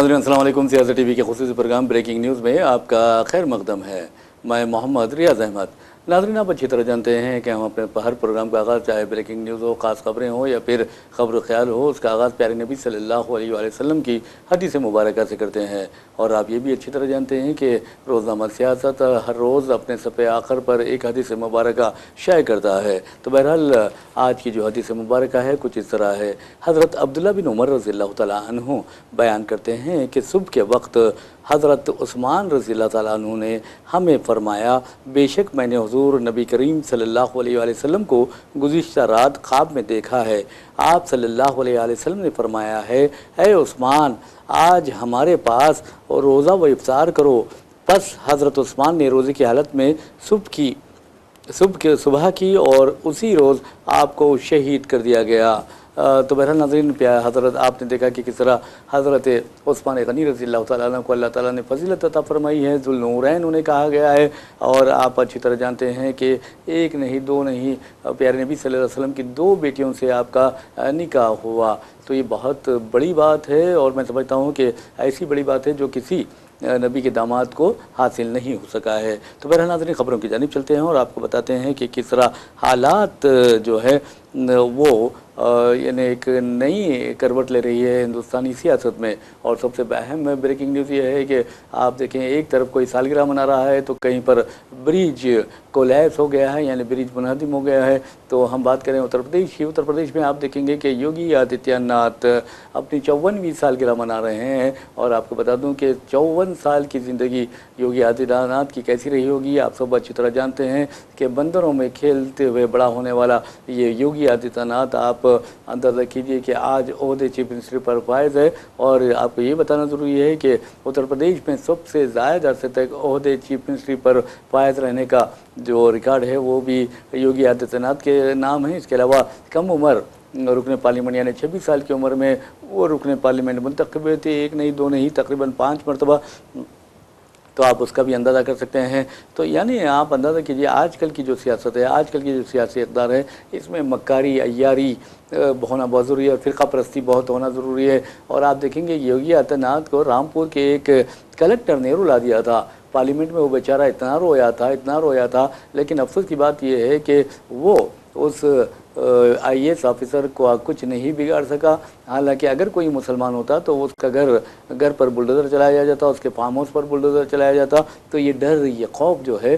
नाज़रीन अस्सलाम वालेकुम। सियासत टीवी के खुसूसी प्रोग्राम ब्रेकिंग न्यूज़ में आपका खैर मकदम है। मैं मोहम्मद रियाज अहमद। नाज़रीन, आप अच्छी तरह जानते हैं कि हम अपने हर प्रोग्राम का आगाज़, चाहे ब्रेकिंग न्यूज़ हो, ख़ास खबरें हो या फिर खबर ख्याल हो, उसका आगाज़ प्यारे नबी सल्लल्लाहु अलैहि वसल्लम की हदीस मुबारक से करते हैं। और आप ये भी अच्छी तरह जानते हैं कि रोज़नामा सियासत हर रोज़ अपने सफ़े आखिर पर एक हदीस मुबारक शाये करता है। तो बहरहाल आज की जो हदीस मुबारक है कुछ इस तरह है। हज़रत अब्दुल्ला बिन उमर रज़ियल्लाहु तआला अन्हु बयान करते हैं कि सुबह के वक्त हज़रत उस्मान रज़ियल्लाहु तआला अन्हु ने हमें फ़रमाया, बेशक मैंने हुज़ूर नबी करीम सल्लल्लाहु अलैहि वसल्लम को गुज़िश्ता रात ख्वाब में देखा है। आप सल्लल्लाहु अलैहि वसल्लम ने फ़रमाया है, ऐ उस्मान, आज हमारे पास रोज़ा व इफ्तार करो। बस हज़रत उस्मान ने रोज़े की हालत में सुबह की और उसी रोज़ आपको शहीद कर दिया गया। तो बहरहाल नाज़रीन, हज़रत आपने देखा कि किस तरह हज़रत उस्मान गनी रज़ियल्लाहु तआला अन्हु को अल्लाह ताला ने फजीलत अता फरमाई है, ज़ुल्नूरैन उन्हें कहा गया है। और आप अच्छी तरह जानते हैं कि एक नहीं दो नहीं, प्यारे नबी सल्लल्लाहु अलैहि वसल्लम की दो बेटियों से आपका निकाह हुआ। तो ये बहुत बड़ी बात है और मैं समझता हूँ कि ऐसी बड़ी बात है जो किसी नबी के दामाद को हासिल नहीं हो सका है। तो बहरहाल नाज़रीन, ख़बरों की जानिब चलते हैं और आपको बताते हैं कि किस तरह हालात जो है वो यानी एक नई करवट ले रही है हिंदुस्तानी सियासत में। और सबसे अहम ब्रेकिंग न्यूज़ ये है कि आप देखें, एक तरफ कोई सालगिरह मना रहा है तो कहीं पर ब्रिज कोलैप्स हो गया है, यानी ब्रिज मुनहदिम हो गया है। तो हम बात करें उत्तर प्रदेश की, उत्तर प्रदेश में आप देखेंगे कि योगी आदित्यनाथ अपनी 54वीं सालगिरह मना रहे हैं। और आपको बता दूं कि 54 साल की ज़िंदगी योगी आदित्यनाथ की कैसी रही होगी, आप सब अच्छी तरह जानते हैं कि बंदरों में खेलते हुए बड़ा होने वाला ये योगी आदित्यनाथ, आप अंदाज़ा कीजिए कि आज ओहदे चीफ मिनिस्टर पर फायज़ है। और आपको ये बताना ज़रूरी है कि उत्तर प्रदेश में सबसे ज़्यादा अरसे तक ओहदे चीफ मिनिस्ट्री पर फायज़ रहने का जो रिकॉर्ड है वो भी योगी आदित्यनाथ के नाम है। इसके अलावा कम उम्र रुकने पार्लियामेंट यानी 26 साल की उम्र में वो रुकने पार्लियामेंट मुंतखब हुए थे, एक नहीं दो नहीं, तकरीबन 5 मरतबा। तो आप उसका भी अंदाज़ा कर सकते हैं। तो यानी आप अंदाज़ा कीजिए आजकल की जो सियासत है, आजकल की जो सियासी इक़्तिदार है, इसमें मक्कारी अय्यारी होना बहुत ज़रूरी है और फ़िरक़ा परस्ती बहुत होना ज़रूरी है। और आप देखेंगे योगी आदित्यनाथ को रामपुर के एक कलेक्टर ने रुला दिया था पार्लियामेंट में। वो बेचारा इतना रोया था, लेकिन अफसोस की बात यह है कि वो उस IAS ऑफिसर को कुछ नहीं बिगाड़ सका। हालांकि अगर कोई मुसलमान होता तो उसका घर पर बुलडोज़र चलाया जाता, उसके फार्म हाउस पर बुलडोज़र चलाया जाता। तो ये डर, ये खौफ जो है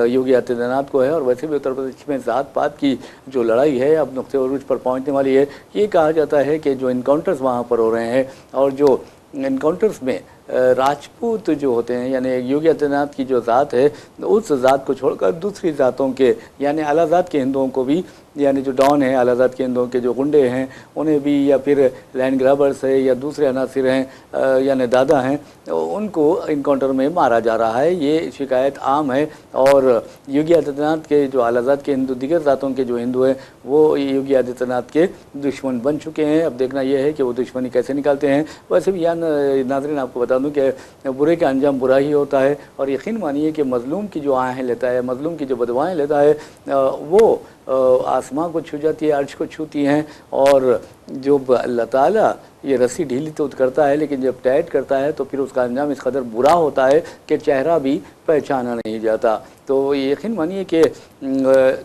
योगी आदित्यनाथ को है। और वैसे भी उत्तर प्रदेश में ज़ात पात की जो लड़ाई है अब नुक्ते उरूज पर पहुँचने वाली है। ये कहा जाता है कि जो इनकाउंटर्स वहाँ पर हो रहे हैं और जो इनकाउंटर्स में राजपूत जो होते हैं, यानी योगी आदित्यनाथ की जो ज़ात है उस ज़ात को छोड़कर दूसरी ज़ातों के यानी आला ज़ात के हिंदुओं को भी, यानी जो डॉन है आला ज़ात के हिंदुओं के जो गुंडे हैं उन्हें भी, या फिर लैंड ग्रैबर्स है या दूसरे अनासिर हैं यानी दादा हैं, उनको इनकाउंटर में मारा जा रहा है। ये शिकायत आम है। और योगी आदित्यनाथ के जो आला ज़ात के हिंदू, दिगर ज़ातों के जो हिंदू हैं वो योगी आदित्यनाथ के दुश्मन बन चुके हैं। अब देखना यह है कि वो दुश्मनी कैसे निकालते हैं। वैसे भी नाज़रीन आपको बता दूं कि बुरे का अंजाम बुरा ही होता है। और यकीन मानिए कि मज़लूम की जो आहें लेता है, मज़लूम की जो बदवाएँ लेता है, वो आसमां को छू जाती है, अर्श को छूती हैं। और जो अल्लाह ताला ये रस्सी ढीली तो करता है, लेकिन जब टाइट करता है तो फिर उसका अंजाम इस कदर बुरा होता है कि चेहरा भी पहचाना नहीं जाता। तो यकीन मानिए कि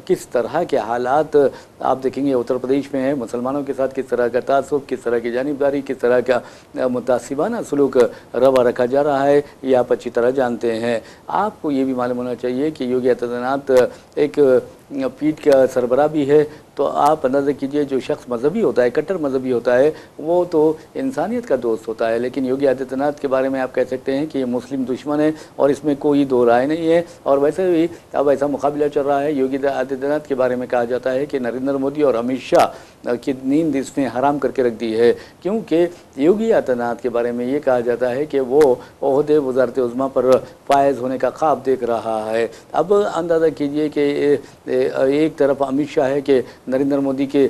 किस तरह के हालात आप देखेंगे उत्तर प्रदेश में है, मुसलमानों के साथ किस तरह का तासुब, किस तरह की जानिबदारी, किस तरह का मुतासिबाना सलूक रवा रखा जा रहा है, ये आप अच्छी तरह जानते हैं। आपको ये भी मालूम होना चाहिए कि योगी आदित्यनाथ एक पीठ का सरबराह भी है। तो आप अंदाज़ा कीजिए, जो शख्स मजहबी होता है, कट्टर मजहबी होता है, वो तो इंसानियत का दोस्त होता है। लेकिन योगी आदित्यनाथ के बारे में आप कह सकते हैं कि ये मुस्लिम दुश्मन है और इसमें कोई दो राय नहीं है। और वैसे भी अब ऐसा मुकाबला चल रहा है। योगी आदित्यनाथ के बारे में कहा जाता है कि नरेंद्र मोदी और अमित शाह की नींद इसने हराम करके रख दी है, क्योंकि योगी आदित्यनाथ के बारे में ये कहा जाता है कि वो ओहदे वज़ारत उज़्मा पर फायज़ होने का ख्वाब देख रहा है। अब अंदाज़ा कीजिए कि एक तरफ अमित शाह है कि नरेंद्र मोदी के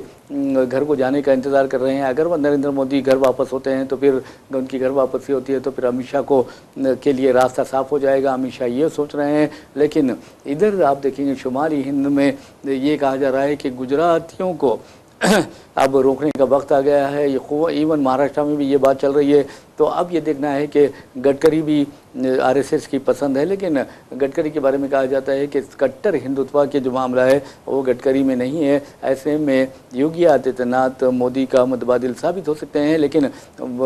घर को जाने का इंतज़ार कर रहे हैं। अगर वह नरेंद्र मोदी घर वापस होते हैं तो फिर उनकी घर वापसी होती है तो फिर अमित शाह को के लिए रास्ता साफ़ हो जाएगा, अमित शाह ये सोच रहे हैं। लेकिन इधर आप देखेंगे शुमाली हिंद में ये कहा जा रहा है कि गुजरातियों को अब रोकने का वक्त आ गया है। ये इवन महाराष्ट्र में भी ये बात चल रही है تو اب یہ دیکھنا ہے کہ گڈکری بھی RSS کی پسند ہے، لیکن گڈکری کے بارے میں کہا جاتا ہے کہ کٹر ہندوتوا کے جو معاملہ ہے وہ گڈکری میں نہیں ہے۔ ایسے میں یوگی آدتیہ ناتھ مودی کا متبادل ثابت ہو سکتے ہیں، لیکن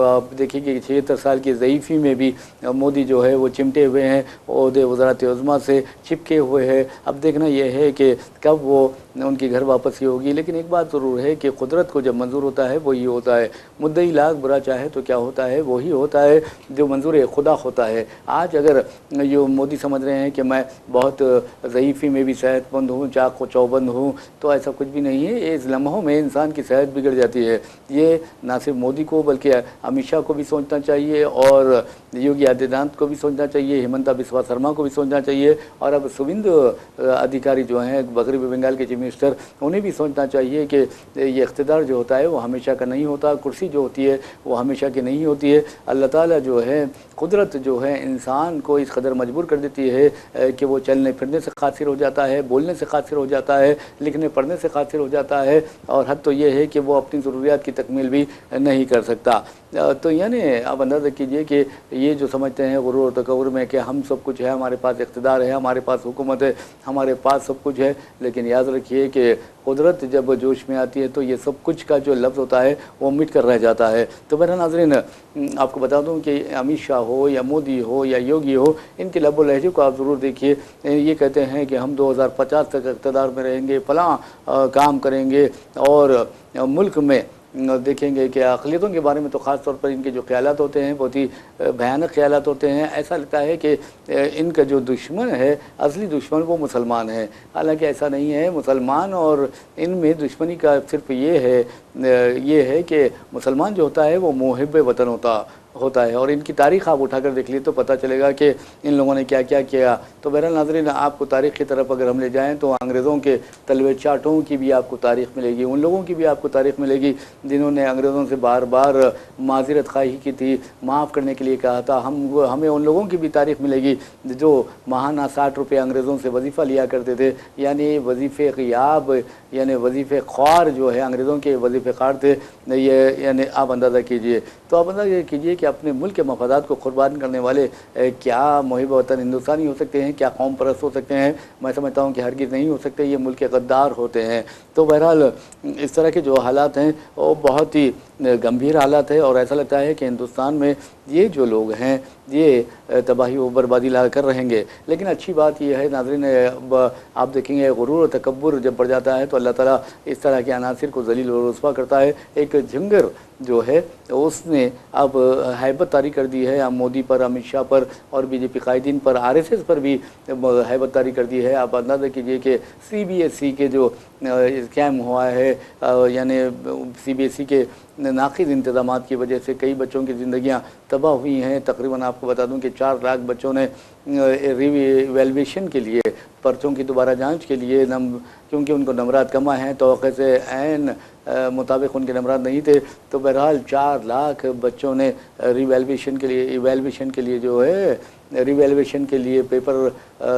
آپ دیکھیں کہ 76 سال کی ضعیفی میں بھی مودی جو ہے وہ چمٹے ہوئے ہیں، عہدے وزارت عظمیٰ سے چپکے ہوئے ہیں۔ اب دیکھنا یہ ہے کہ کب وہ ان کی گھر واپسی ہوگی، لیکن ایک بات ضرور ہے کہ قدرت کو جب منظور ہوتا ہے وہی ہوتا ہے۔ مدعی لاکھ برا چاہے تو کیا ہوتا ہے، وہی ہوتا ہے جو منظور خدا ہوتا ہے۔ آج اگر یہ مودی سمجھ رہے ہیں کہ میں بہت ضعیفی میں بھی صحت مند ہوں، چاق و چوبند ہوں، تو ایسا کچھ بھی نہیں ہے۔ اس لمحوں میں انسان کی صحت بگڑ جاتی ہے۔ یہ نہ صرف مودی کو بلکہ امت شاہ کو بھی سوچنا چاہیے، اور یوگی آدتیہ ناتھ کو بھی سوچنا چاہیے، ہمنتا بسوا سرما کو بھی سوچنا چاہیے، اور اب سویندو ادھیکاری جو ہیں مغربی بنگال کے چیف منسٹر، انہیں بھی سوچنا چاہیے کہ یہ اقتدار جو ہوتا ہے وہ ہمیشہ کا نہیں ہوتا، کرسی جو ہوتی ہے وہ ہمیشہ کی نہیں ہوتی ہے۔ اللہ تعالیٰ جو ہے، قدرت جو ہے، انسان کو اس قدر مجبور کر دیتی ہے کہ وہ چلنے پھرنے سے قاصر ہو جاتا ہے، بولنے سے قاصر ہو جاتا ہے، لکھنے پڑھنے سے قاصر ہو جاتا ہے، اور حد تو یہ ہے کہ وہ اپنی ضروریات کی تکمیل بھی نہیں کر سکتا۔ تو یعنی آپ اندازہ کیجئے کہ یہ جو سمجھتے ہیں غرور و تکبر میں کہ ہم سب کچھ ہے، ہمارے پاس اقتدار ہے، ہمارے پاس حکومت ہے، ہمارے پاس سب کچھ ہے، لیکن یاد رکھیے کہ قدرت جب جوش میں آتی ہے تو یہ سب کچھ کا جو لفظ ہوتا ہے وہ مٹ کر رہ جاتا ہے۔ تو میرا ناظرین، آپ کو بتا دوں کہ امت شاہ ہو یا مودی ہو یا یوگی ہو، ان کے لب و لہجے کو آپ ضرور دیکھیے۔ یہ کہتے ہیں کہ ہم 2050 تک اقتدار میں رہیں گے، فلاں کام کریں گے، اور ملک میں دیکھیں گے کہ اقلیتوں کے بارے میں تو خاص طور پر ان کے جو خیالات ہوتے ہیں بہت ہی بھیانک خیالات ہوتے ہیں۔ ایسا لگتا ہے کہ ان کا جو دشمن ہے، اصلی دشمن، وہ مسلمان ہے، حالانکہ ایسا نہیں ہے۔ مسلمان اور ان میں دشمنی کا صرف یہ ہے کہ مسلمان جو ہوتا ہے وہ محب وطن ہوتا ہے، اور ان کی تاریخ آپ اٹھا کر دیکھ لیے تو پتہ چلے گا کہ ان لوگوں نے کیا کیا کیا۔ تو بہرحال ناظرین، آپ کو تاریخ کی طرف اگر ہم لے جائیں تو انگریزوں کے تلوے چاٹوں کی بھی آپ کو تاریخ ملے گی، ان لوگوں کی بھی آپ کو تاریخ ملے گی جنہوں نے انگریزوں سے بار بار معذرت خواہی کی تھی، معاف کرنے کے لیے کہا تھا۔ ہمیں ان لوگوں کی بھی تاریخ ملے گی جو ماہانہ 60 روپے انگریزوں سے وظیفہ لیا کرتے تھے، یعنی وظیفے غیاب، یعنی وظیفے خوار جو ہے، انگریزوں کے وظیفے خوار تھے یہ، یعنی آپ اندازہ کیجئے۔ تو آپ اندازہ کیجئے کہ اپنے ملک کے مفادات کو قربان کرنے والے کیا محب وطن ہندوستانی ہو سکتے ہیں، کیا قوم پرست ہو سکتے ہیں؟ میں سمجھتا ہوں کہ ہرگز نہیں ہو سکتے، یہ ملک کے غدار ہوتے ہیں۔ تو بہرحال اس طرح کے جو حالات ہیں وہ بہت ہی گمبھیر حالات ہے، اور ایسا لگتا ہے کہ ہندوستان میں یہ جو لوگ ہیں یہ تباہی و بربادی لا کر رہیں گے۔ لیکن اچھی بات یہ ہے ناظرین، آپ دیکھیں گے غرور و تکبر جب بڑھ جاتا ہے تو اللہ تعالیٰ اس طرح کے عناصر کو ذلیل و رسوا کرتا ہے۔ ایک جھنگر جو ہے اس نے اب ہیبت طاری کر دی ہے مودی پر، امت شاہ پر، اور BJP قائدین پر، RSS پر بھی ہیبت طاری کر دی ہے۔ آپ اندازہ کیجئے کہ CBSE کے جو اسکیم ہوا ہے، یعنی CBSE کے ناقص انتظامات کی وجہ سے کئی بچوں کی زندگیاں تباہ ہوئی ہیں۔ تقریباً آپ کو بتا دوں کہ 4 لاکھ بچوں نے ری ایویلویشن کے لیے، پرچوں کی دوبارہ جانچ کے لیے، کیونکہ ان کو نمرات کم آئے ہیں، توقع سے عین مطابق ان کے نمرات نہیں تھے، تو بہرحال 4 لاکھ بچوں نے ایویلویشن کے لیے جو ہے ریویلویشن کے لیے پیپر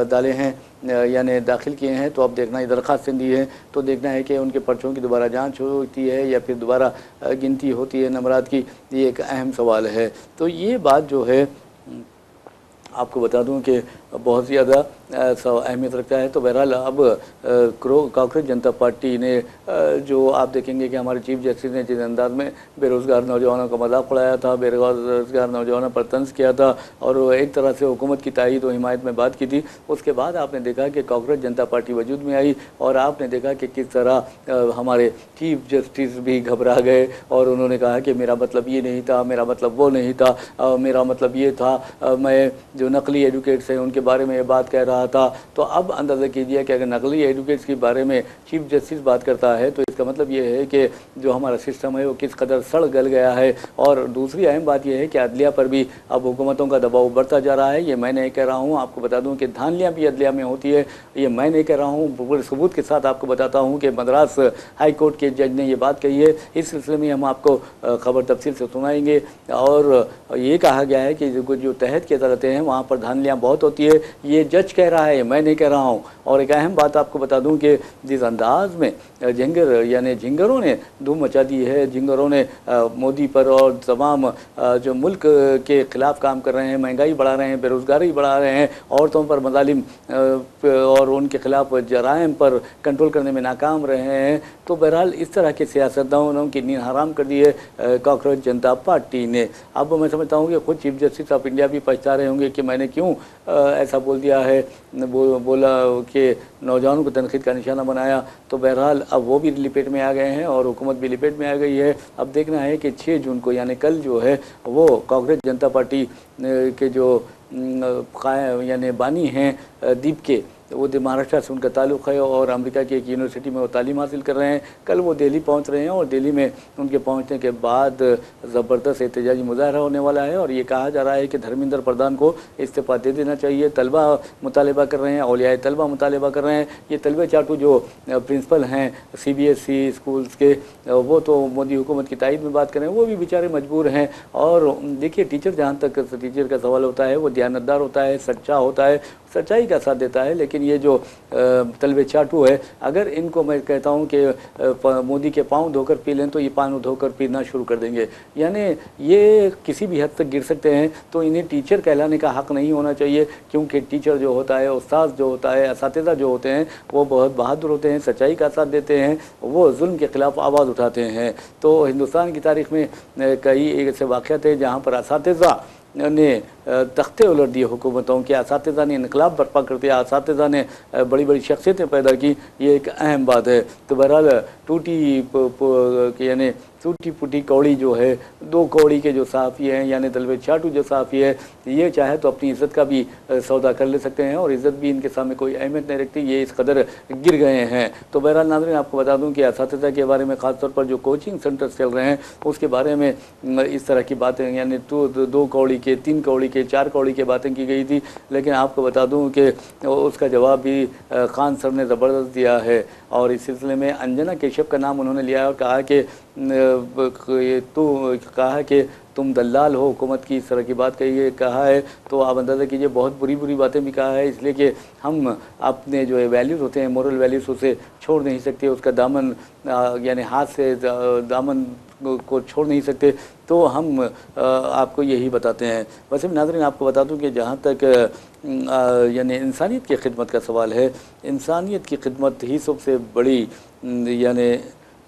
ڈالے ہیں، یعنی داخل کیے ہیں۔ تو اب دیکھنا ہے، درخواستیں دی ہیں، تو دیکھنا ہے کہ ان کے پرچوں کی دوبارہ جانچ ہوتی ہے یا پھر دوبارہ گنتی ہوتی ہے نمرات کی، یہ ایک اہم سوال ہے۔ تو یہ بات جو ہے آپ کو بتا دوں کہ بہت زیادہ اہمیت رکھتا ہے۔ تو بہرحال اب کاکروچ جنتا پارٹی نے جو آپ دیکھیں گے کہ ہمارے چیف جسٹس نے جس انداز میں بے روزگار نوجوانوں کا مذاق اڑایا تھا، بے روزگار نوجوانوں پر طنز کیا تھا، اور ایک طرح سے حکومت کی تائید و حمایت میں بات کی تھی، اس کے بعد آپ نے دیکھا کہ کاکروچ جنتا پارٹی وجود میں آئی، اور آپ نے دیکھا کہ کس طرح ہمارے چیف جسٹس بھی گھبرا گئے، اور انہوں نے کہا کہ میرا مطلب یہ نہیں تھا، میرا مطلب وہ نہیں تھا، میرا مطلب یہ تھا، میں جو نقلی ایڈوکیٹس ہیں ان کے بارے میں یہ بات کہہ رہا تھا۔ تو اب اندازہ کیجئے کہ اگر نقلی ایڈوکیٹس کے بارے میں چیف جسٹس بات کرتا ہے تو اس کا مطلب یہ ہے کہ جو ہمارا سسٹم ہے وہ کس قدر سڑ گل گیا ہے۔ اور دوسری اہم بات یہ ہے کہ عدلیہ پر بھی اب حکومتوں کا دباؤ بڑھتا جا رہا ہے۔ یہ میں نہیں کہہ رہا ہوں، آپ کو بتا دوں کہ دھاندلیاں بھی عدلیہ میں ہوتی ہے، یہ میں نہیں کہہ رہا ہوں، پورے ثبوت کے ساتھ آپ کو بتاتا ہوں کہ مدراس ہائی کورٹ کے جج نے یہ بات کہی ہے۔ اس سلسلے میں ہم آپ کو خبر تفصیل سے سنائیں گے، اور یہ کہا گیا ہے کہ جو تحت کی عدالتیں ہیں وہاں پر دھاندلیاں بہت ہوتی ہے، है, ये जज कह रहा है, मैं नहीं कह रहा हूँ। और एक अहम बात आपको बता दूं कि जिस अंदाज में झिंगर यानी झिंगरों ने धूम मचा दी है, झिंगरों ने मोदी पर और तमाम जो मुल्क के ख़िलाफ़ काम कर रहे हैं, महंगाई बढ़ा रहे हैं, बेरोज़गारी बढ़ा रहे हैं, औरतों पर मज़ालिम और उनके ख़िलाफ़ जराइम पर कंट्रोल करने में नाकाम रहे हैं, तो बहरहाल इस तरह के सियासतदानों की नींद हराम कर दी है कॉकरोच जनता पार्टी ने। अब मैं समझता हूँ कि खुद चीफ जस्टिस ऑफ इंडिया भी पछता रहे होंगे कि मैंने क्यों ऐसा बोल दिया है, बोला कि नौजवानों को तनकीद का निशाना बनाया। तो बहरहाल अब वो भी लिपेट में आ गए हैं और हुकूमत भी लिपेट में आ गई है। अब देखना है कि 6 जून को यानी कल जो है वो कांग्रेस जनता पार्टी के जो यानी बानी हैं दीप के, वो महाराष्ट्र से उनका ताल्लुक़ है और अमेरिका की एक यूनिवर्सिटी में वो तालीम हासिल कर रहे हैं। कल वो दिल्ली पहुंच रहे हैं और दिल्ली में उनके पहुंचने के बाद ज़बरदस्त एहतजाजी मुजाहरा होने वाला है और ये कहा जा रहा है कि धर्मेंद्र प्रधान को इस्तीफ़ा दे देना चाहिए। तलबा मुतालबा कर रहे हैं, औलियाए तलबा मुतालबा कर रहे हैं। ये तलबे चाटू जो प्रिंसिपल हैं CBSE स्कूल्स के, वो तो मोदी हुकूमत की तायद में बात कर रहे हैं, वो भी बेचारे मजबूर हैं। और देखिए टीचर जहाँ तक टीचर का सवाल होता है वो दयानतदार होता है, सच्चा होता है, सच्चाई का साथ देता है। लेकिन ये जो तलबे चाटू है, अगर इनको मैं कहता हूँ कि मोदी के पाँव धोकर पी लें तो ये पाँव धोकर पीना शुरू कर देंगे, यानी ये किसी भी हद तक गिर सकते हैं। तो इन्हें टीचर कहलाने का हक़ नहीं होना चाहिए, क्योंकि टीचर जो होता है, उस्ताद जो होता है, असातिज़ा जो होते हैं, वो बहुत बहादुर होते हैं, सच्चाई का साथ देते हैं, वो जुल्म के ख़िलाफ़ आवाज़ उठाते हैं। तो हिंदुस्तान की तारीख़ में कई ऐसे वाक़यात हैं जहाँ पर असातिज़ा ने तख्ते उलट दिए हुकूमतों के, असातिज़ा ने इनकलाब बर्पा कर दिया, असातिज़ा ने बड़ी बड़ी शख्सियतें पैदा की। ये एक अहम बात है। तो बहरहाल यानी टूटी फूटी कौड़ी जो है, 2 कौड़ी के जो सहाफ़ी हैं यानी तलबे चाटू जो सहाफ़ी है, ये चाहे तो अपनी इज़्ज़त का भी सौदा कर ले सकते हैं और इज़्ज़त भी इनके सामने कोई अहमियत नहीं रखती, ये इस कदर गिर गए हैं। तो बहरहाल नाज़रीन आपको बता दूं कि असातिज़ा के बारे में ख़ास तौर पर जो कोचिंग सेंटर्स चल रहे हैं उसके बारे में इस तरह की बातें यानी 2 कौड़ी के, 3 कौड़ी के, 4 कौड़ी के बातें की गई थी। लेकिन आपको बता दूं कि उसका जवाब भी खान साहब ने ज़बरदस्त दिया है और इस सिलसिले में अंजना केशव का नाम उन्होंने लिया और कहा कि तुम दलाल हो हुकूमत की, इस तरह की बात कहा है। तो आप अंदाज़ा कीजिए बहुत बुरी बुरी बातें भी कहा है, इसलिए कि हम अपने जो वैल्यूज़ होते हैं, मोरल वैल्यूज़, उसे छोड़ नहीं सकते, उसका दामन यानी हाथ से दामन को छोड़ नहीं सकते। तो हम आपको यही बताते हैं। वैसे भी नाज़रीन आपको बता दूं कि जहाँ तक यानी इंसानियत की खिदमत का सवाल है, इंसानियत की खिदमत ही सबसे बड़ी यानी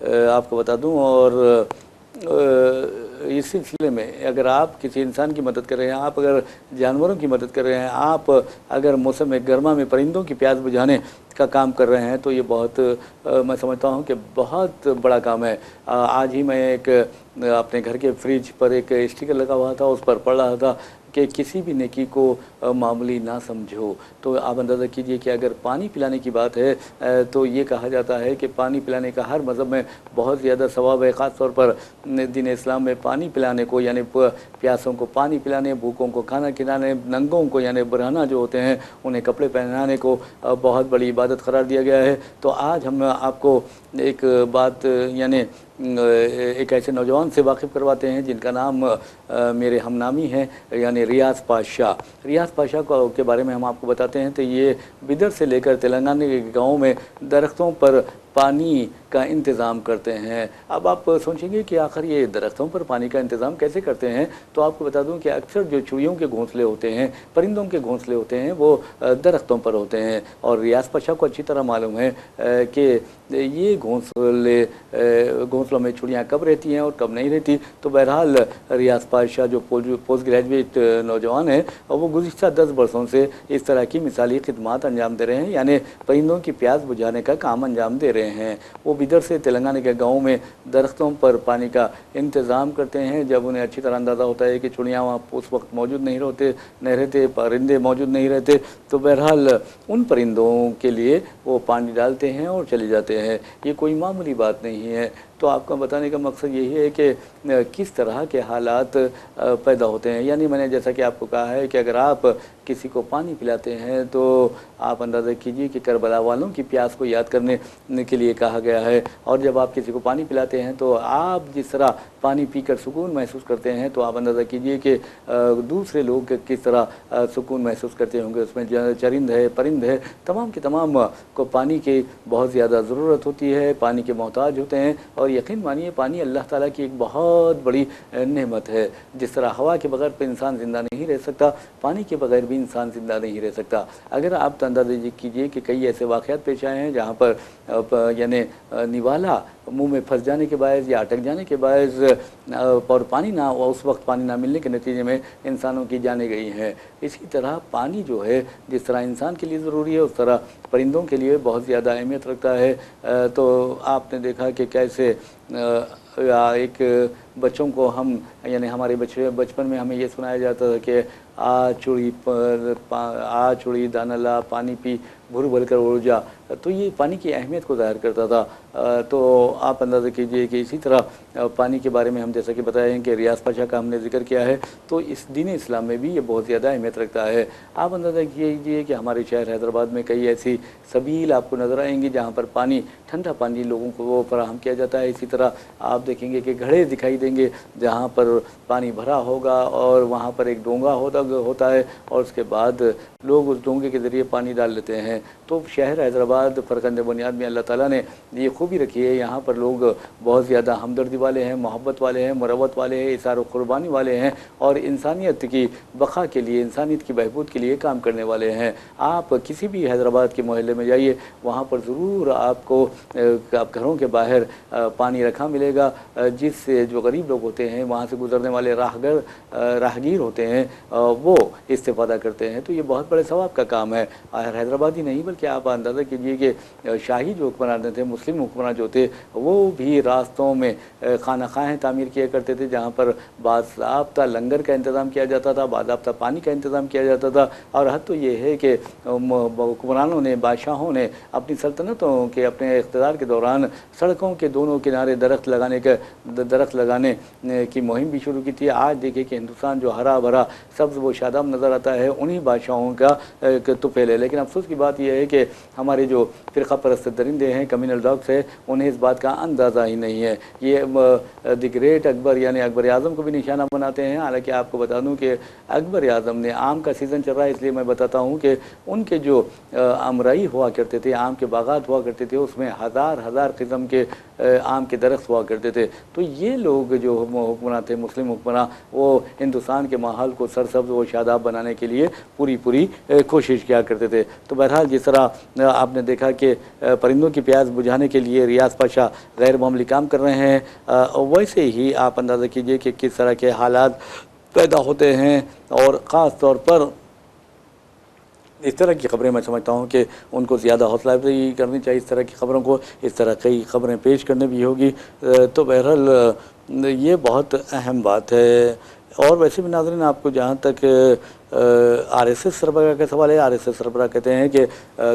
आपको बता दूं। और इस सिलसिले में अगर आप किसी इंसान की मदद कर रहे हैं, आप अगर जानवरों की मदद कर रहे हैं, आप अगर मौसम गर्मा में परिंदों की प्यास बुझाने का काम कर रहे हैं, तो ये बहुत मैं समझता हूँ कि बहुत बड़ा काम है। आज ही मैं एक अपने घर के फ्रिज पर एक स्टिकर लगा हुआ था, उस पर पढ़ रहा था कि किसी भी नेकी को मामूली ना समझो। तो आप अंदाज़ा कीजिए कि अगर पानी पिलाने की बात है तो ये कहा जाता है कि पानी पिलाने का हर मज़हब में बहुत ज़्यादा सवाब है। ख़ास तौर पर दीन इस्लाम में पानी पिलाने को यानी प्यासों को पानी पिलाने, भूखों को खाना खिलाने, नंगों को यानी बरहना जो होते हैं उन्हें कपड़े पहनाने को बहुत बड़ी इबादत करार दिया गया है। तो आज हम आपको एक बात यानी एक ऐसे नौजवान से वाकिफ़ करवाते हैं जिनका नाम मेरे हमनामी हैं यानी रियाज़ पाशा। रियाज़ पाशा के बारे में हम आपको बताते हैं। तो ये बिदर से लेकर तेलंगाना के गाँव में दरख्तों पर पानी का इंतज़ाम करते हैं। अब आप सोचेंगे कि आखिर ये दरख्तों पर पानी का इंतज़ाम कैसे करते हैं। तो आपको बता दूं कि अक्सर जो चिड़ियों के घोंसले होते हैं, परिंदों के घोंसले होते हैं, वो दरख्तों पर होते हैं। और रियाज़ पाशा को अच्छी तरह मालूम है कि ये घोंसलों में चिड़ियाँ कब रहती हैं और कब नहीं रहती। तो बहरहाल रियाज़ पाशा जो पोस्ट ग्रेजुएट नौजवान हैं, और वो गुज़िश्ता 10 बरसों से इस तरह की मिसाली खिदमात अंजाम दे रहे हैं, यानी परिंदों की प्यास बुझाने का काम अंजाम दे रहे हैं। वो बिदर से तेलंगाना के गाँव में दरख्तों पर पानी का इंतज़ाम करते हैं। जब उन्हें अच्छी तरह अंदाज़ा होता है कि चिड़ियाँ वहाँ उस वक्त मौजूद नहीं रहते, परिंदे मौजूद नहीं रहते, तो बहरहाल उन परिंदों के लिए वो पानी डालते हैं और चले जाते हैं। ये कोई मामूली बात नहीं है। تو آپ کو بتانے کا مقصد یہی ہے کہ کس طرح کے حالات پیدا ہوتے ہیں. یعنی میں نے جیسا کہ آپ کو کہا ہے کہ اگر آپ کسی کو پانی پلاتے ہیں تو آپ اندازہ کیجئے کہ کربلا والوں کی پیاس کو یاد کرنے کے لیے کہا گیا ہے. اور جب آپ کسی کو پانی پلاتے ہیں تو آپ جس طرح پانی پی کر سکون محسوس کرتے ہیں تو آپ اندازہ کیجئے کہ دوسرے لوگ کس طرح سکون محسوس کرتے ہوں گے. اس میں چرند ہے، پرند ہے، تمام کے تمام کو پانی کی بہت زیادہ ضرورت ہوتی ہے، پانی کے محتاج ہوتے ہیں. اور یقین مانیے پانی اللہ تعالیٰ کی ایک بہت بڑی نعمت ہے. جس طرح ہوا کے بغیر پہ انسان زندہ نہیں رہ سکتا، پانی کے بغیر بھی انسان زندہ نہیں رہ سکتا. اگر آپ اندازہ کیجئے کہ کئی ایسے واقعات پیش آئے ہیں جہاں پر یعنی نوالا منہ میں پھنس جانے کے باعث یا اٹک جانے کے باعث اور پانی نہ اس وقت پانی نہ ملنے کے نتیجے میں انسانوں کی جانیں گئی ہیں. اسی طرح پانی جو ہے جس طرح انسان کے لیے ضروری ہے اس طرح پرندوں کے لیے بہت زیادہ اہمیت رکھتا ہے. تو آپ نے دیکھا کہ کیسے ایک بچوں کو ہم یعنی ہمارے بچپن میں ہمیں یہ سنایا جاتا تھا کہ آ چڑی دانہ لا پانی پی بھر بھر کر اڑ جا. تو یہ پانی کی اہمیت کو ظاہر کرتا تھا. تو آپ اندازہ کیجئے کہ اسی طرح پانی کے بارے میں ہم جیسا کہ بتائے ہیں کہ ریاض پاشا کا ہم نے ذکر کیا ہے تو اس دین اسلام میں بھی یہ بہت زیادہ اہمیت رکھتا ہے. آپ اندازہ کیجئے کہ ہمارے شہر حیدرآباد میں کئی ایسی سبیل آپ کو نظر آئیں گی جہاں پر پانی ٹھنڈا پانی لوگوں کو وہ فراہم کیا جاتا ہے. اسی طرح آپ دیکھیں گے کہ گھڑے دکھائی دیں گے جہاں پر پانی بھرا ہوگا اور وہاں پر ایک ڈونگا ہوتا ہے اور اس کے بعد لوگ اس ڈونگے کے ذریعے پانی ڈال لیتے ہیں. تو شہر حیدرآباد فرقند بنیاد میں اللہ تعالیٰ نے یہ خوبی رکھی ہے. یہاں پر لوگ بہت زیادہ ہمدردی والے ہیں، محبت والے ہیں، مروت والے ہیں، اثار و قربانی والے ہیں اور انسانیت کی بقا کے لیے، انسانیت کی بہبود کے لیے کام کرنے والے ہیں. آپ کسی بھی حیدرآباد کے محلے میں جائیے وہاں پر ضرور آپ کو گھروں کے باہر پانی رکھا ملے گا جس سے جو غریب لوگ ہوتے ہیں، وہاں سے گزرنے والے راہگیر ہوتے ہیں، وہ استفادہ کرتے ہیں. تو یہ بہت بڑے ثواب کا کام ہے. حیدرآباد ہی نہیں بلکہ آپ اندازہ کیجئے کہ شاہی جو حکمران تھے، مسلم حکمران جو تھے، وہ بھی راستوں میں خانہ خواہیں تعمیر کیا کرتے تھے جہاں پر باضابطہ لنگر کا انتظام کیا جاتا تھا، باضابطہ پانی کا انتظام کیا جاتا تھا. اور حد تو یہ ہے کہ حکمرانوں نے، بادشاہوں نے اپنی سلطنتوں کے اپنے اقتدار کے دوران سڑکوں کے دونوں کنارے درخت لگانے کی مہم بھی شروع کی تھی. آج دیکھیں کہ ہندوستان جو ہرا بھرا سبز و شاداب نظر آتا ہے انہی بادشاہوں کا طفیل ہے. لیکن افسوس کی بات یہ ہے کہ ہمارے جو فرقہ پرست درندے ہیں، کمیونل ڈاگس ہیں، انہیں اس بات کا اندازہ ہی نہیں ہے. یہ دی گریٹ اکبر یعنی اکبر اعظم کو بھی نشانہ بناتے ہیں. حالانکہ آپ کو بتا دوں کہ اکبر اعظم نے آم کا سیزن چل رہا ہے اس لیے میں بتاتا ہوں کہ ان کے جو امرائی ہوا کرتے تھے، آم کے باغات ہوا کرتے تھے، اس میں ہزار قسم کے آم کے درخت ہوا کرتے تھے. تو یہ لوگ جو حکمراں تھے، مسلم حکمراں، وہ ہندوستان کے ماحول کو سرسبز و شاداب بنانے کے لیے پوری کوشش کیا کرتے تھے. تو بہرحال جس طرح آپ نے دیکھا کہ پرندوں کی پیاس بجھانے کے لیے ریاض پاشا غیر معمولی کام کر رہے ہیں، ویسے ہی آپ اندازہ کیجئے کہ کس طرح کے حالات پیدا ہوتے ہیں. اور خاص طور پر اس طرح کی خبریں میں سمجھتا ہوں کہ ان کو زیادہ حوصلہ افزائی کرنی چاہیے. اس طرح کی خبروں کو اس طرح کئی خبریں پیش کرنے بھی ہوگی. تو بہرحال یہ بہت اہم بات ہے. اور ویسے بھی ناظرین آپ کو جہاں تک آر ایس ایس سربراہ کا سوال ہے، آر ایس ایس سربراہ کہتے ہیں کہ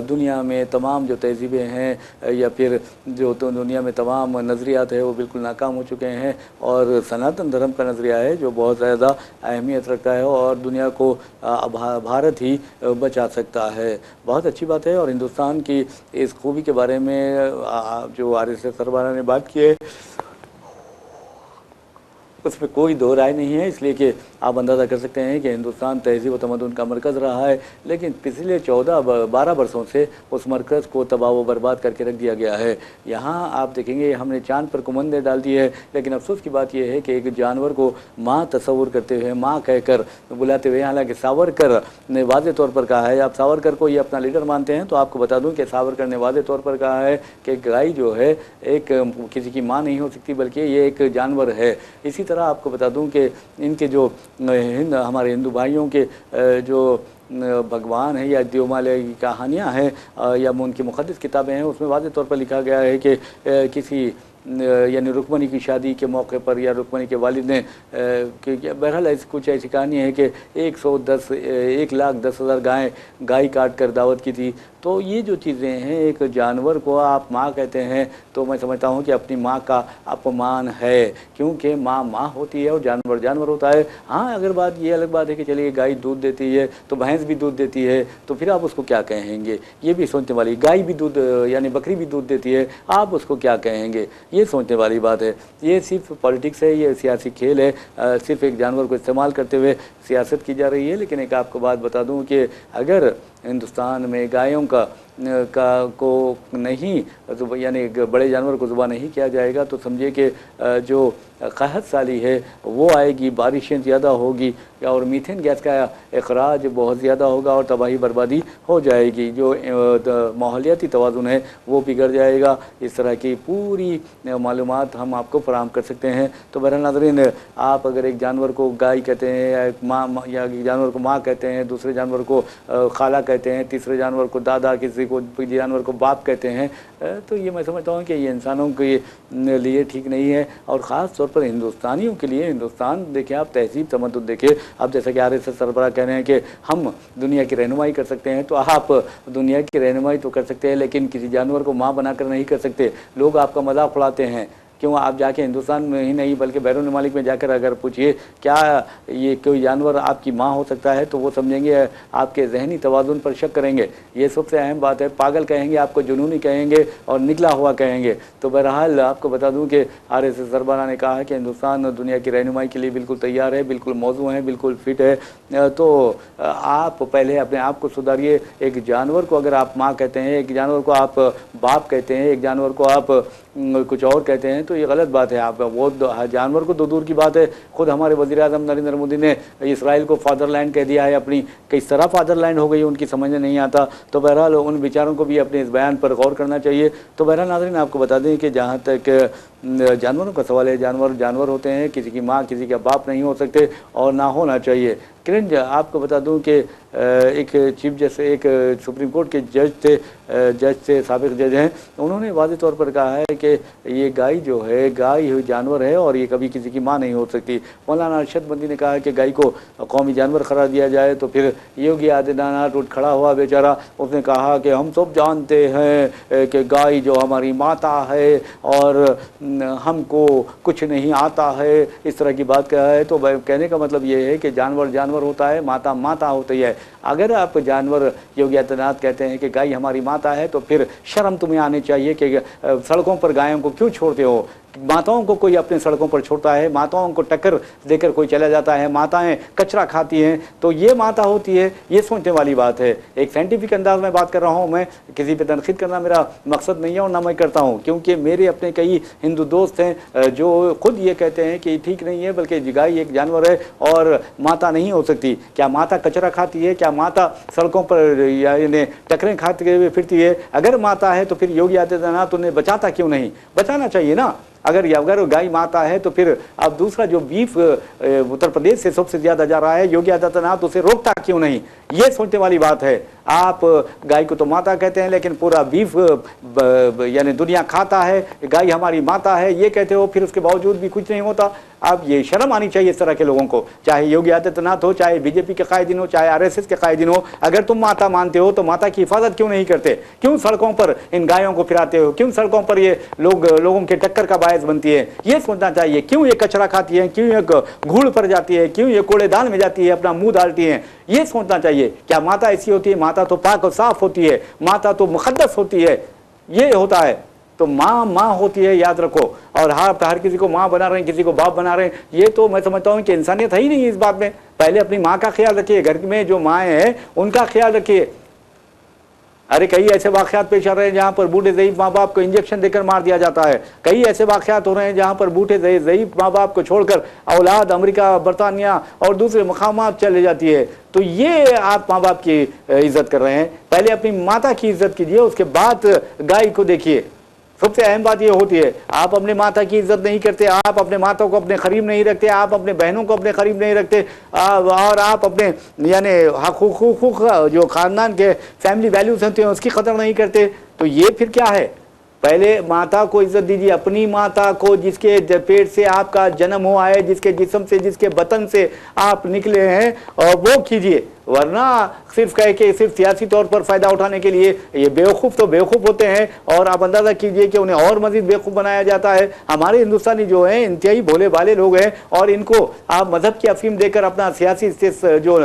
دنیا میں تمام جو تہذیبیں ہیں یا پھر جو دنیا میں تمام نظریات ہیں وہ بالکل ناکام ہو چکے ہیں اور سناتن دھرم کا نظریہ ہے جو بہت زیادہ اہمیت رکھتا ہے اور دنیا کو بھارت ہی بچا سکتا ہے. بہت اچھی بات ہے. اور ہندوستان کی اس خوبی کے بارے میں جو آر ایس ایس سربراہ نے بات کی ہے اس میں کوئی دو رائے نہیں ہے. اس لیے کہ آپ اندازہ کر سکتے ہیں کہ ہندوستان تہذیب و تمدن کا مرکز رہا ہے لیکن پچھلے 12 برسوں سے اس مرکز کو تباہ و برباد کر کے رکھ دیا گیا ہے. یہاں آپ دیکھیں گے ہم نے چاند پر کمندیں ڈال دی ہے لیکن افسوس کی بات یہ ہے کہ ایک جانور کو ماں تصور کرتے ہوئے، ماں کہہ کر بلاتے ہوئے، حالانکہ ساورکر نے واضح طور پر کہا ہے، آپ ساورکر کو یہ اپنا لیڈر مانتے ہیں تو آپ کو بتا دوں کہ ساورکر نے واضح طور پر کہا ہے کہ گائے جو ہے ایک کسی کی ماں نہیں ہو سکتی بلکہ یہ ایک جانور ہے. اسی طرح آپ کو بتا دوں کہ ان کے جو ہمارے ہندو بھائیوں کے جو بھگوان ہیں یا دیومالے کی کہانیاں ہیں یا ان کی مقدس کتابیں ہیں اس میں واضح طور پر لکھا گیا ہے کہ کسی यानी रुक्मणी की शादी के मौके पर या रुक्मणी के वालिद ने बहरहाल कुछ ऐसी कहानी है कि 1,10,000 गाय काट कर दावत की थी। तो ये जो चीज़ें हैं, एक जानवर को आप माँ कहते हैं तो मैं समझता हूँ कि अपनी माँ का अपमान है, क्योंकि माँ माँ होती है और जानवर जानवर होता है। हाँ, अगर बात ये अलग बात है कि चलिए गाय दूध देती है तो भैंस भी दूध देती है, तो फिर आप उसको क्या कहेंगे, ये भी सोचने वाली। गाय भी दूध यानी बकरी भी दूध देती है, आप उसको क्या कहेंगे, ये सोचने वाली बात है। ये सिर्फ पॉलिटिक्स है, ये सियासी खेल है, सिर्फ एक जानवर को इस्तेमाल करते हुए सियासत की जा रही है। लेकिन एक आपको बात बता दूं कि अगर हिंदुस्तान में गायों को नहीं यानी बड़े जानवर को ज़ुबान नहीं किया जाएगा तो समझिए कि जो कहत साली है वो आएगी, बारिशें ज़्यादा होगी और मीथेन गैस का अखराज बहुत ज़्यादा होगा और तबाही बर्बादी हो जाएगी। जो माहौलियाती तवाज़ुन है वो बिगड़ जाएगा। इस तरह की पूरी मालूमात हम आपको फराहम कर सकते हैं। तो बहरहाल नाज़रीन, आप अगर एक जानवर को गाय कहते हैं या एक माँ या एक जानवर को माँ कहते हैं, दूसरे जानवर को खाला कहते हैं, तीसरे जानवर को दादा, किसी को जानवर को बाप कहते हैं, तो ये मैं समझता हूँ कि ये इंसानों के लिए ठीक नहीं है। और ख़ास तौर पर हिंदुस्तानियों के लिए, हिंदुस्तान देखिए आप, तहजीब तमद्दुन देखिए आप, जैसा कि RSS सरबराह कह रहे हैं कि हम दुनिया की रहनुमाई कर सकते हैं, तो आप दुनिया की रहनुमाई तो कर सकते हैं लेकिन किसी जानवर को माँ बनाकर नहीं कर सकते। लोग आपका मजाक उड़ाते हैं। क्यों? आप जाके हिंदुस्तान में ही नहीं बल्कि बैरून ममालिक में जाकर अगर पूछिए क्या ये कोई जानवर आपकी माँ हो सकता है, तो वो समझेंगे, आपके जहनी तवाज़ुन पर शक करेंगे। ये सबसे अहम बात है। पागल कहेंगे, आपको जुनूनी कहेंगे और निकला हुआ कहेंगे। तो बहरहाल आपको बता दूं कि RSS सरबराह ने कहा है कि हिंदुस्तान दुनिया की रहनुमाई के लिए बिल्कुल तैयार है, बिल्कुल मौजू है, बिल्कुल फिट है। तो आप पहले अपने आप को सुधारिए। एक जानवर को अगर आप माँ कहते हैं, एक जानवर को आप बाप कहते हैं, एक जानवर को आप कुछ और कहते हैं, तो ये गलत बात है। आप वो जानवर को दूर की बात है, खुद हमारे वज़ीर-ए-आज़म नरेंद्र मोदी ने इसराइल को फादरलैंड कह दिया है। अपनी किस तरह फादरलैंड हो गई उनकी समझ में नहीं आता। तो बहरहाल उन बेचारों को भी अपने इस बयान पर गौर करना चाहिए। तो बहरहाल नाज़रीन, आपको बता दें कि जहाँ तक जानवरों का सवाल है, जानवर होते हैं, किसी की माँ किसी का बाप नहीं हो सकते और ना होना चाहिए। किरण, आपको बता दूं कि एक चीफ जस्टिस, एक सुप्रीम कोर्ट के जज थे, साबिक जज हैं, उन्होंने वाज़ेह तौर पर कहा है कि ये गाय जो है, गाय जानवर है और ये कभी किसी की माँ नहीं हो सकती। मौलाना अरशद बंदी ने कहा है कि गाय को कौमी जानवर करार दिया जाए। तो फिर योगी आदित्यनाथ उठ खड़ा हुआ बेचारा, उसने कहा कि हम सब जानते हैं कि गाय जो हमारी माता है और हमको कुछ नहीं आता है, इस तरह की बात कहा है। तो कहने का मतलब ये है कि जानवर जानवर होता है, माता माता होती है। अगर आप जानवर योगी आदित्यनाथ कहते हैं कि गाय हमारी माता है, तो फिर शर्म तुम्हें आनी चाहिए कि सड़कों पर गायों को क्यों छोड़ते हो। माताओं को कोई अपने सड़कों पर छोड़ता है, माताओं को टक्कर देकर कोई चला जाता है, माताएं कचरा खाती हैं, तो ये माता होती है, ये सोचने वाली बात है। एक साइंटिफिक अंदाज में बात कर रहा हूँ, मैं किसी पे तनकीद करना मेरा मकसद नहीं है और ना मैं करता हूँ, क्योंकि मेरे अपने कई हिंदू दोस्त हैं जो खुद ये कहते हैं कि ठीक नहीं है, बल्कि गाय एक जानवर है और माता नहीं हो सकती। क्या माता कचरा खाती है? क्या माता सड़कों पर यानी टकरें खाते हुए फिरती है? अगर माता है तो फिर योगी आदित्यनाथ उन्हें बचाता क्यों नहीं? बचाना चाहिए ना। अगर गाय माता है तो फिर अब दूसरा जो बीफ उत्तर प्रदेश से सबसे ज्यादा जा रहा है, योगी आदित्यनाथ उसे रोकता क्यों नहीं? ये सोचने वाली बात है। आप गाय को तो माता कहते हैं लेकिन पूरा बीफ यानी दुनिया खाता है, गाय हमारी माता है ये कहते हो, फिर उसके बावजूद भी कुछ नहीं होता। अब ये शर्म आनी चाहिए इस तरह के लोगों को, चाहे योगी आदित्यनाथ हो, चाहे बीजेपी के कायदीन हो, चाहे RSS के कायदीन हो। अगर तुम माता मानते हो तो माता की हिफाजत क्यों नहीं करते? क्यों सड़कों पर इन गायों को फिराते हो? क्यों सड़कों पर ये लोगों के टक्कर का बायस बनती है? ये सोचना चाहिए। क्यों ये कचरा खाती है? क्यों ये घूड़ पर जाती है? क्यों ये कूड़ेदान में जाती है, अपना मुंह डालती है? ये सोचना चाहिए। क्या माता ऐसी होती है? माता तो पाक और साफ होती है, माता तो मुकद्दस होती है। ये होता है। तो माँ माँ होती है, याद रखो। और हर किसी को माँ बना रहे हैं, किसी को बाप बना रहे हैं, ये तो मैं समझता हूँ कि इंसानियत है ही नहीं इस बात में। पहले अपनी माँ का ख्याल रखिए, घर में जो माएँ हैं उनका ख्याल रखिए। अरे कई ऐसे वाक़यात पेश आ रहे हैं जहाँ पर बूढ़े ज़ईफ़ माँ बाप को इंजेक्शन देकर मार दिया जाता है। कई ऐसे वाक़यात हो रहे हैं जहाँ पर बूढ़े ज़ईफ़ माँ बाप को छोड़कर औलाद अमेरिका, बरतानिया और दूसरे मकामात चले जाती है। तो ये आप माँ बाप की इज़्ज़त कर रहे हैं। पहले अपनी माता की इज़्ज़त कीजिए, उसके बाद गाय को देखिए। सबसे अहम बात ये होती है, आप अपने माता की इज्जत नहीं करते, आप अपने माता को अपने करीब नहीं रखते, आप अपने बहनों को अपने करीब नहीं रखते, और आप अपने यानी हकूक़ जो ख़ानदान के फैमिली वैल्यूज़ होते हैं उसकी कदर नहीं करते। तो ये फिर क्या है? پہلے ماتا کو عزت دیجیے، اپنی ماتا کو جس کے پیٹ سے آپ کا جنم ہوا ہے، جس کے جسم سے، جس کے بطن سے آپ نکلے ہیں، اور وہ کیجیے، ورنہ صرف کہہ کے صرف سیاسی طور پر فائدہ اٹھانے کے لیے یہ بیوقوف تو بیوقوف ہوتے ہیں، اور آپ اندازہ کیجئے کہ انہیں اور مزید بیوقوف بنایا جاتا ہے۔ ہمارے ہندوستانی جو ہیں انتہائی بھولے بھالے لوگ ہیں، اور ان کو آپ مذہب کی افہیم دے کر اپنا سیاسی جو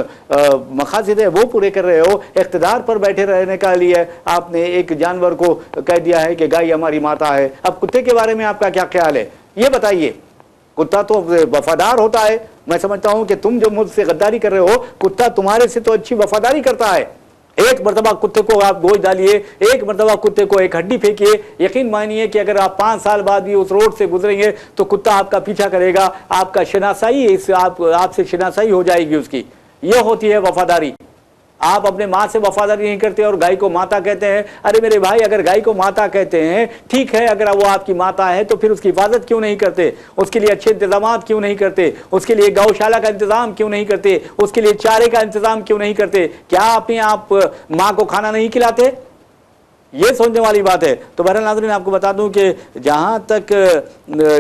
مقاصد ہے وہ پورے کر رہے ہو۔ اقتدار پر بیٹھے رہنے کا لیے آپ نے ایک جانور کو کہہ دیا ہے کہ گائے ہماری ماتا ہے۔ اب کتے کے بارے میں آپ کا کیا خیال ہے یہ بتائیے؟ کتا تو وفادار ہوتا ہے، میں سمجھتا ہوں کہ تم جو مجھ سے غداری کر رہے ہو، کتا تمہارے سے تو اچھی وفاداری کرتا ہے۔ ایک مرتبہ کتے کو آپ گوشت ڈالیے، ایک مرتبہ کتے کو ایک ہڈی پھینکیے، یقین مانیے کہ اگر آپ 5 سال بعد بھی اس روڈ سے گزریں گے تو کتا آپ کا پیچھا کرے گا، آپ کا شناسائی، آپ سے شناسائی ہو جائے گی اس کی۔ یہ ہوتی ہے وفاداری۔ آپ اپنے ماں سے وفاداری نہیں کرتے اور گائے کو ماتا کہتے ہیں۔ ارے میرے بھائی، اگر گائے کو ماتا کہتے ہیں ٹھیک ہے، اگر وہ آپ کی ماتا ہے تو پھر اس کی حفاظت کیوں نہیں کرتے؟ اس کے لیے اچھے انتظامات کیوں نہیں کرتے؟ اس کے لیے گوشالہ کا انتظام کیوں نہیں کرتے؟ اس کے لیے چارے کا انتظام کیوں نہیں کرتے؟ کیا اپنے آپ ماں کو کھانا نہیں کھلاتے؟ یہ سوچنے والی بات ہے۔ تو بہرحال ناظرین، آپ کو بتا دوں کہ جہاں تک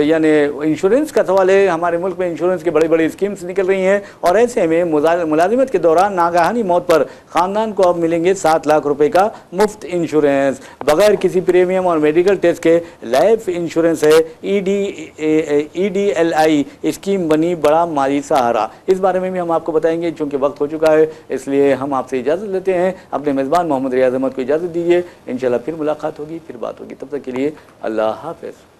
یعنی انشورنس کا سوال ہے، ہمارے ملک میں انشورنس کی بڑی بڑی اسکیمز نکل رہی ہیں، اور ایسے میں ملازمت کے دوران ناگہانی موت پر خاندان کو اب ملیں گے 7 لاکھ روپے کا مفت انشورنس بغیر کسی پریمیم اور میڈیکل ٹیسٹ کے۔ لائف انشورنس ہے، EDLI اسکیم بنی بڑا مالی سہارا۔ اس بارے میں بھی ہم آپ کو بتائیں گے، چونکہ وقت ہو چکا ہے اس لیے ہم آپ سے اجازت لیتے ہیں۔ اپنے میزبان محمد ریاض احمد کو اجازت دیجیے، انشاءاللہ پھر ملاقات ہوگی، پھر بات ہوگی۔ تب تک کے لیے اللہ حافظ۔